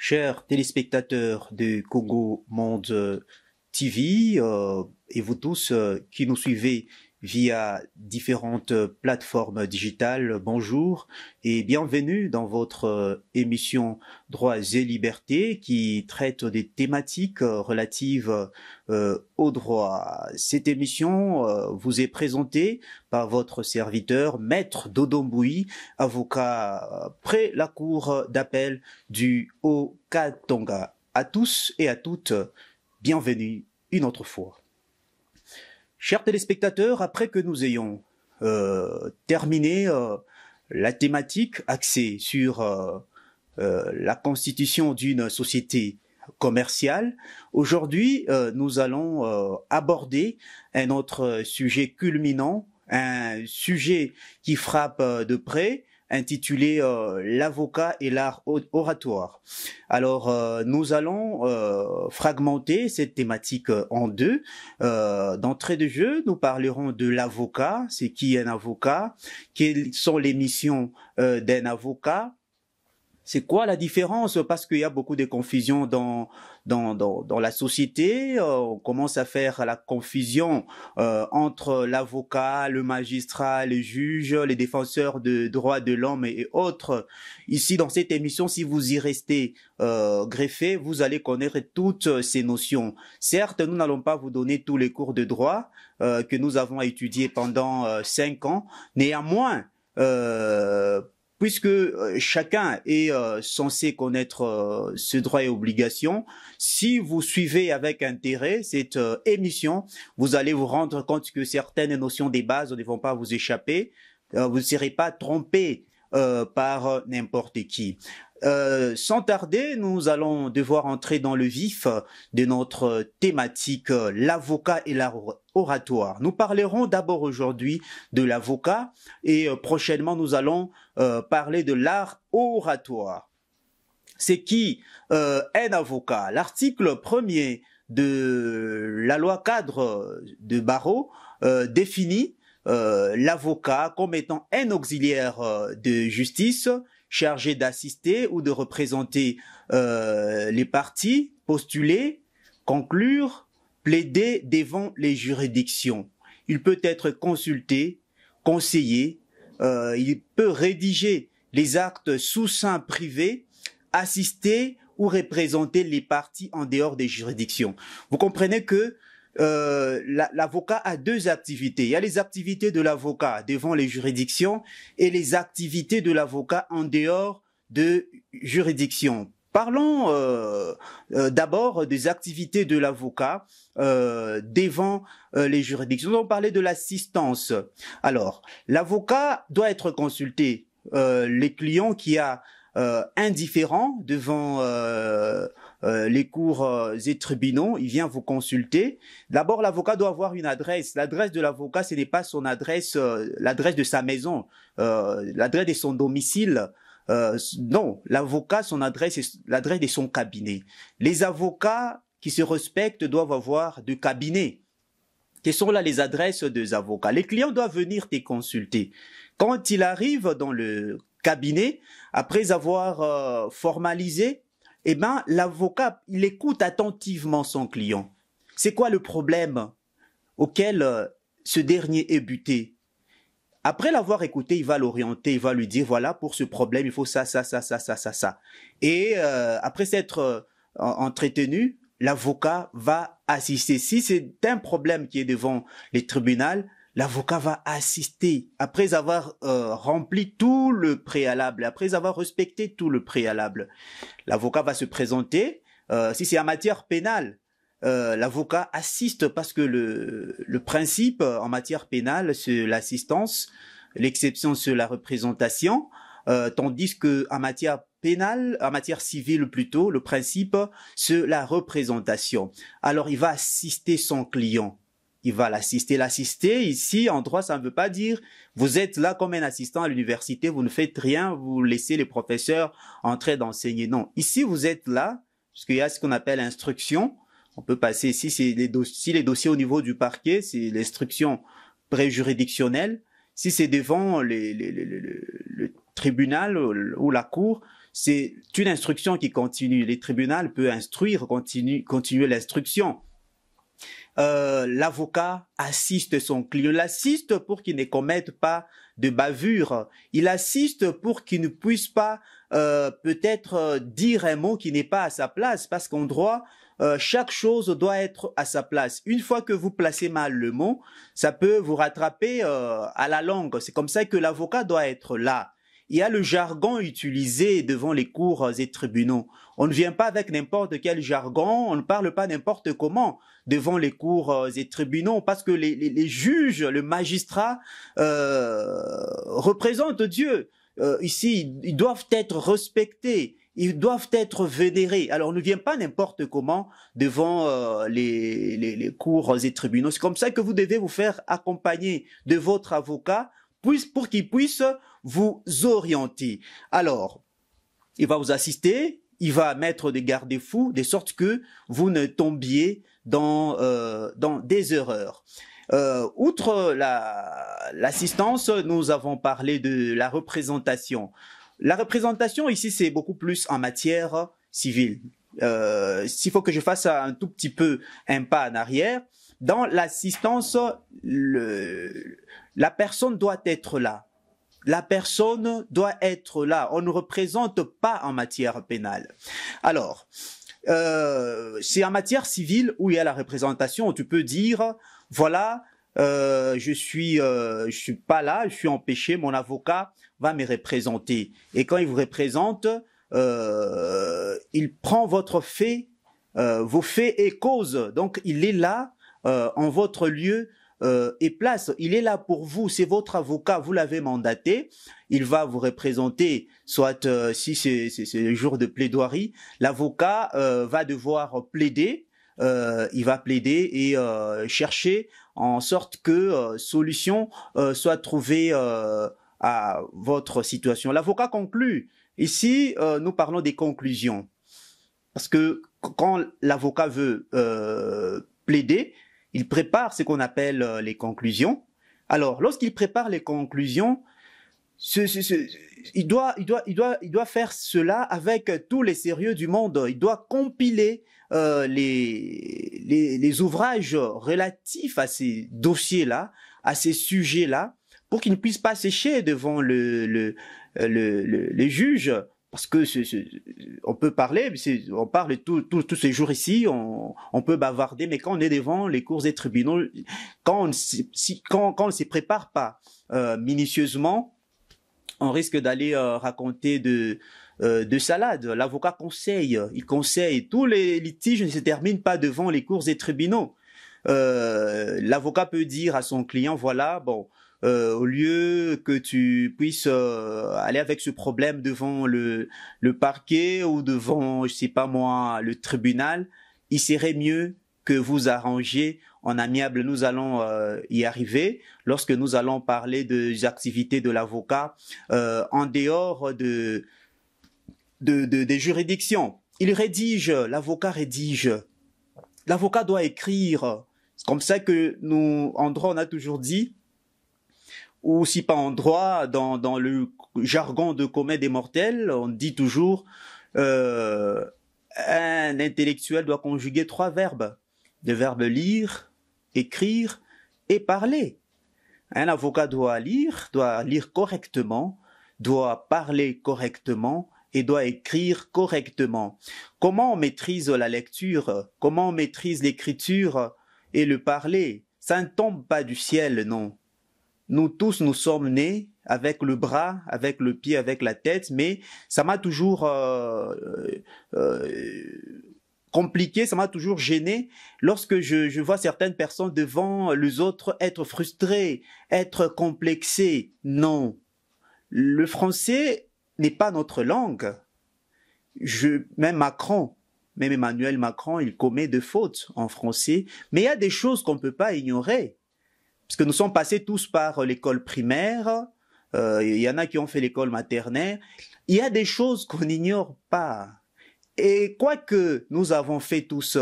Chers téléspectateurs de Congo Monde TV et vous tous qui nous suivez via différentes plateformes digitales, bonjour et bienvenue dans votre émission Droits et Libertés qui traite des thématiques relatives aux droits. Cette émission vous est présentée par votre serviteur, Maître Dodo Mbouyi, avocat près la cour d'appel du Haut-Katanga. À tous et à toutes, bienvenue une autre fois. Chers téléspectateurs, après que nous ayons terminé la thématique axée sur la constitution d'une société commerciale, aujourd'hui nous allons aborder un autre sujet culminant, un sujet qui frappe de près, intitulé l'avocat et l'art oratoire. Alors, nous allons fragmenter cette thématique en deux. D'entrée de jeu, nous parlerons de l'avocat, c'est qui un avocat, quelles sont les missions d'un avocat, c'est quoi la différence? Parce qu'il y a beaucoup de confusion dans la société. On commence à faire la confusion entre l'avocat, le magistrat, les juges, les défenseurs de droits de l'homme et autres. Ici, dans cette émission, si vous y restez greffé, vous allez connaître toutes ces notions. Certes, nous n'allons pas vous donner tous les cours de droit que nous avons étudiés pendant 5 ans. Néanmoins, puisque chacun est censé connaître ce droit et obligations, si vous suivez avec intérêt cette émission, vous allez vous rendre compte que certaines notions des bases ne vont pas vous échapper, vous ne serez pas trompé par n'importe qui. Sans tarder, nous allons devoir entrer dans le vif de notre thématique, l'avocat et l'art oratoire. Nous parlerons d'abord aujourd'hui de l'avocat et prochainement nous allons parler de l'art oratoire. C'est qui un avocat? L'article 1er de la loi cadre de barreau définit l'avocat comme étant un auxiliaire de justice chargé d'assister ou de représenter les parties, postuler, conclure, plaider devant les juridictions. Il peut être consulté, conseillé, il peut rédiger les actes sous seing privé, assister ou représenter les parties en dehors des juridictions. Vous comprenez que l'avocat a deux activités. Il y a les activités de l'avocat devant les juridictions et les activités de l'avocat en dehors de juridictions. Parlons d'abord des activités de l'avocat devant les juridictions. Nous allons parler de l'assistance. Alors, l'avocat doit être consulté. Les clients qui a indifférent devant les cours et tribunaux, il vient vous consulter. D'abord, l'avocat doit avoir une adresse. L'adresse de l'avocat, ce n'est pas son adresse, l'adresse de sa maison, l'adresse de son domicile. Non, l'avocat, son adresse est l'adresse de son cabinet. Les avocats qui se respectent doivent avoir de cabinet. Quelles sont là les adresses des avocats? Les clients doivent venir te consulter. Quand il arrive dans le cabinet, après avoir formalisé, eh ben, l'avocat, il écoute attentivement son client. C'est quoi le problème auquel ce dernier est buté? Après l'avoir écouté, il va l'orienter, il va lui dire, voilà, pour ce problème, il faut ça, ça, ça, ça, ça, ça, ça. Et après s'être entretenu, l'avocat va assister. Si c'est un problème qui est devant les tribunaux, l'avocat va assister après avoir rempli tout le préalable, après avoir respecté tout le préalable. L'avocat va se présenter. Si c'est en matière pénale, l'avocat assiste parce que le principe en matière pénale, c'est l'assistance, l'exception, c'est la représentation, tandis que en matière pénale, en matière civile plutôt, le principe, c'est la représentation. Alors, il va assister son client. Il va l'assister. L'assister, ici, en droit, ça ne veut pas dire vous êtes là comme un assistant à l'université, vous ne faites rien, vous laissez les professeurs entrer d'enseigner. Non, ici, vous êtes là, parce qu'il y a ce qu'on appelle instruction. On peut passer ici, si les dossiers au niveau du parquet, c'est l'instruction préjuridictionnelle. Si c'est devant le tribunal ou la cour, c'est une instruction qui continue. Les tribunaux peuvent instruire, continuer l'instruction. L'avocat assiste son client, l'assiste pour qu'il ne commette pas de bavure, il assiste pour qu'il ne puisse pas peut-être dire un mot qui n'est pas à sa place, parce qu'en droit, chaque chose doit être à sa place. Une fois que vous placez mal le mot, ça peut vous rattraper à la langue. C'est comme ça que l'avocat doit être là. Il y a le jargon utilisé devant les cours et tribunaux. On ne vient pas avec n'importe quel jargon, on ne parle pas n'importe comment devant les cours et tribunaux, parce que les juges, le magistrat représentent Dieu. Ici, ils doivent être respectés, ils doivent être vénérés. Alors, on ne vient pas n'importe comment devant les cours et tribunaux. C'est comme ça que vous devez vous faire accompagner de votre avocat pour qu'il puisse vous orienter. Alors, il va vous assister, il va mettre des garde-fous, de sorte que vous ne tombiez dans des erreurs. Outre l'assistance, nous avons parlé de la représentation. La représentation ici, c'est beaucoup plus en matière civile. S'il faut que je fasse un tout petit peu un pas en arrière, dans l'assistance, la personne doit être là. La personne doit être là. On ne représente pas en matière pénale. Alors, c'est en matière civile où il y a la représentation, où tu peux dire, voilà, je suis pas là, je suis empêché, mon avocat va me représenter. Et quand il vous représente, il prend votre fait, vos faits et causes. Donc, il est là en votre lieu et place. Il est là pour vous, c'est votre avocat, vous l'avez mandaté, il va vous représenter, soit si c'est le jour de plaidoirie, l'avocat va devoir plaider, il va plaider et chercher en sorte que solution soit trouvée à votre situation. L'avocat conclut. Ici, nous parlons des conclusions. Parce que quand l'avocat veut plaider, il prépare ce qu'on appelle les conclusions. Alors, lorsqu'il prépare les conclusions, il doit faire cela avec tous les sérieux du monde. Il doit compiler les ouvrages relatifs à ces dossiers-là, à ces sujets-là, pour qu'il ne puisse pas sécher devant le juge. Parce que on peut parler, on parle tous ces jours ici, on peut bavarder, mais quand on est devant les cours et tribunaux, quand on ne se prépare pas minutieusement, on risque d'aller raconter de salade. L'avocat conseille, il conseille. Tous les litiges ne se terminent pas devant les cours et tribunaux. L'avocat peut dire à son client, voilà, bon, au lieu que tu puisses aller avec ce problème devant le parquet ou devant, je sais pas moi, le tribunal, il serait mieux que vous arrangiez en amiable. Nous allons y arriver lorsque nous allons parler des activités de l'avocat en dehors des juridictions. Il rédige, l'avocat rédige. L'avocat doit écrire. C'est comme ça que nous, en droit, on a toujours dit, ou si pas en droit, dans le jargon de commun des mortels, on dit toujours un intellectuel doit conjuguer 3 verbes. Le verbe lire, écrire et parler. Un avocat doit lire correctement, doit parler correctement et doit écrire correctement. Comment on maîtrise la lecture? Comment on maîtrise l'écriture et le parler? Ça ne tombe pas du ciel, non. Nous tous, nous sommes nés avec le bras, avec le pied, avec la tête, mais ça m'a toujours compliqué, ça m'a toujours gêné lorsque je vois certaines personnes devant les autres être frustrées, être complexées. Non, le français n'est pas notre langue. Même Emmanuel Macron, il commet de fautes en français, mais il y a des choses qu'on ne peut pas ignorer. Parce que nous sommes passés tous par l'école primaire, il y en a qui ont fait l'école maternelle. Il y a des choses qu'on n'ignore pas. Et quoique nous avons fait tous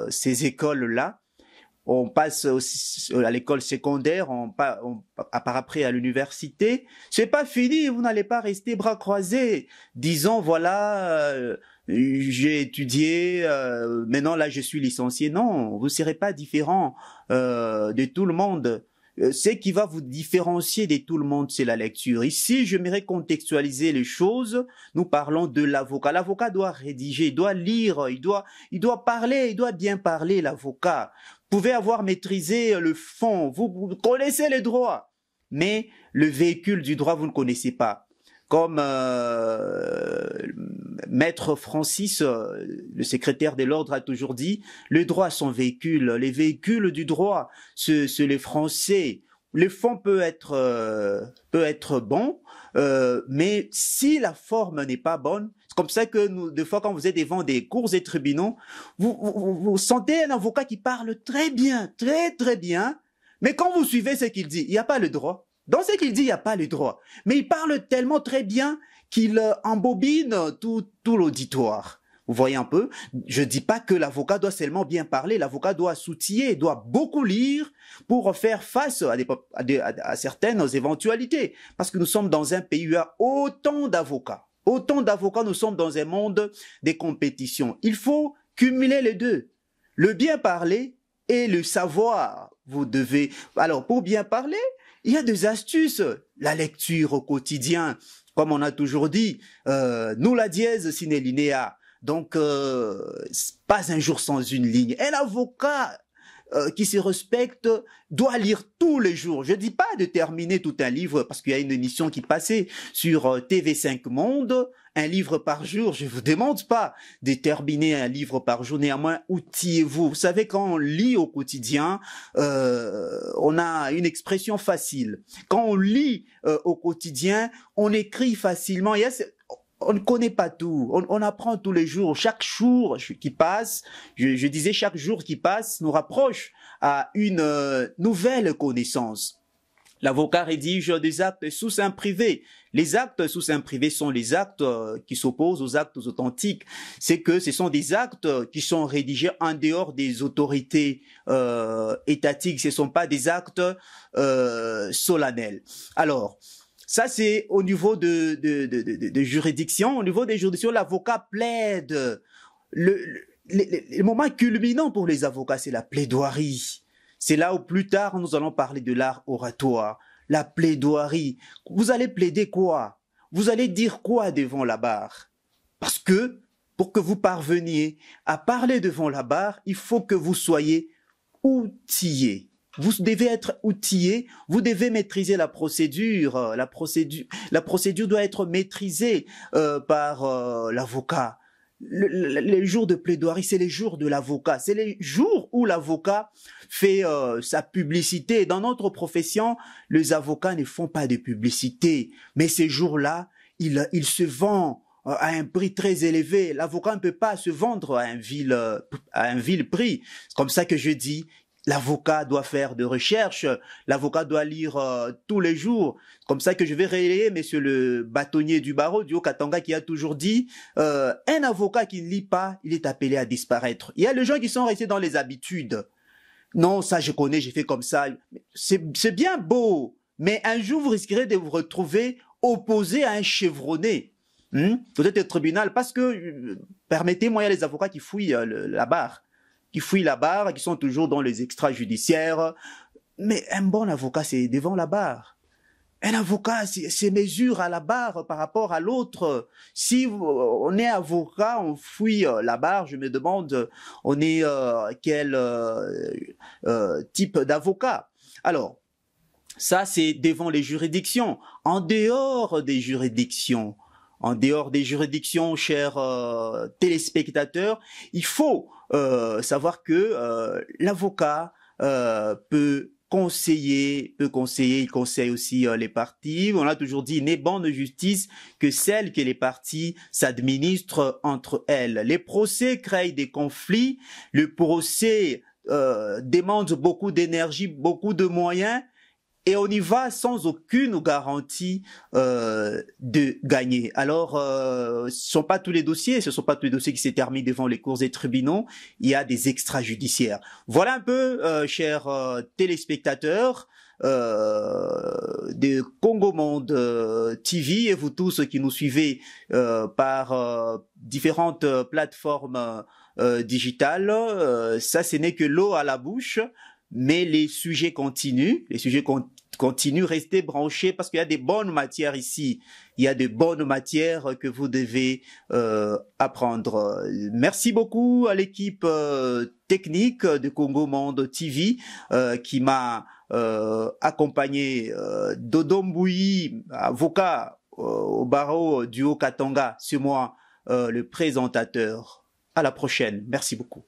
ces écoles-là, on passe aussi à l'école secondaire, on part après à l'université. C'est pas fini, vous n'allez pas rester bras croisés, disons voilà, j'ai étudié, maintenant là je suis licencié. Non, vous serez pas différent de tout le monde. Ce qui va vous différencier de tout le monde, c'est la lecture. Ici, j'aimerais contextualiser les choses. Nous parlons de l'avocat. L'avocat doit rédiger, il doit lire, il doit parler, il doit bien parler, l'avocat. Vous pouvez avoir maîtrisé le fond, vous connaissez les droits, mais le véhicule du droit, vous ne connaissez pas. Comme Maître Francis, le secrétaire de l'ordre, a toujours dit, le droit, son véhicule, les véhicules du droit, c'est les Français. Le fond peut être bon, mais si la forme n'est pas bonne, c'est comme ça que nous, des fois, quand vous êtes devant des cours et tribunaux, vous sentez un avocat qui parle très bien, très bien, mais quand vous suivez ce qu'il dit, il n'y a pas le droit. Dans ce qu'il dit, il n'y a pas le droit. Mais il parle tellement très bien qu'il embobine tout l'auditoire. Vous voyez un peu? Je dis pas que l'avocat doit seulement bien parler, l'avocat doit s'outiller, doit beaucoup lire pour faire face à certaines éventualités. Parce que nous sommes dans un pays où il y a autant d'avocats. Autant d'avocats, nous sommes dans un monde des compétitions. Il faut cumuler les deux. Le bien parler et le savoir. Vous devez... Alors, pour bien parler, il y a des astuces. La lecture au quotidien, comme on a toujours dit, nulla dies sine linea. Donc, pas un jour sans une ligne. Un avocat qui se respecte doit lire tous les jours. Je dis pas de terminer tout un livre parce qu'il y a une émission qui passait sur TV5 Monde, un livre par jour. Je vous demande pas de terminer un livre par jour. Néanmoins, outillez-vous. Vous savez, quand on lit au quotidien, on a une expression facile. Quand on lit au quotidien, on écrit facilement. On ne connaît pas tout, on apprend tous les jours, chaque jour qui passe, je disais chaque jour qui passe nous rapproche à une nouvelle connaissance. L'avocat rédige des actes sous seing privé. Les actes sous seing privé sont les actes qui s'opposent aux actes authentiques. C'est que ce sont des actes qui sont rédigés en dehors des autorités étatiques, ce ne sont pas des actes solennels. Alors, ça, c'est au niveau de juridiction. Au niveau des juridictions, l'avocat plaide. Le moment culminant pour les avocats, c'est la plaidoirie. C'est là où plus tard, nous allons parler de l'art oratoire. La plaidoirie. Vous allez plaider quoi? Vous allez dire quoi devant la barre? Parce que, pour que vous parveniez à parler devant la barre, il faut que vous soyez outillé. Vous devez être outillé, vous devez maîtriser la procédure. La procédure doit être maîtrisée par l'avocat. Les jours de plaidoirie, c'est les jours de l'avocat. C'est les jours où l'avocat fait sa publicité. Dans notre profession, les avocats ne font pas de publicité. Mais ces jours-là, il se vend à un prix très élevé. L'avocat ne peut pas se vendre à un vil prix. C'est comme ça que je dis, l'avocat doit faire de recherches, l'avocat doit lire tous les jours. C'est comme ça que je vais relayer monsieur le bâtonnier du barreau du Haut-Katanga qui a toujours dit un avocat qui ne lit pas, il est appelé à disparaître. Il y a les gens qui sont restés dans les habitudes. Non, ça je connais, j'ai fait comme ça. C'est bien beau, mais un jour vous risquerez de vous retrouver opposé à un chevronné. Vous êtes au tribunal parce que, permettez-moi, il y a les avocats qui fouillent la barre. Qui fouillent la barre, qui sont toujours dans les extrajudiciaires. Mais un bon avocat, c'est devant la barre. Un avocat, c'est mesure à la barre par rapport à l'autre. Si on est avocat, on fouille la barre, je me demande, on est quel type d'avocat. Alors, ça, c'est devant les juridictions. En dehors des juridictions, chers téléspectateurs, il faut savoir que l'avocat peut conseiller, il conseille aussi les parties. On a toujours dit, il n'est bon de justice que celle que les parties s'administrent entre elles. Les procès créent des conflits, le procès demande beaucoup d'énergie, beaucoup de moyens, et on y va sans aucune garantie de gagner. Alors, ce sont pas tous les dossiers, ce sont pas tous les dossiers qui se terminent devant les cours et tribunaux. Il y a des extrajudiciaires. Voilà un peu, chers téléspectateurs de Congo Monde TV et vous tous qui nous suivez par différentes plateformes digitales. Ça, ce n'est que l'eau à la bouche. Mais les sujets continuent, continuent, restez branchés parce qu'il y a des bonnes matières ici. Il y a de bonnes matières que vous devez apprendre. Merci beaucoup à l'équipe technique de Congo Monde TV qui m'a accompagné. Dodo Mbouyi, avocat au barreau du Haut-Katanga, c'est moi le présentateur. À la prochaine. Merci beaucoup.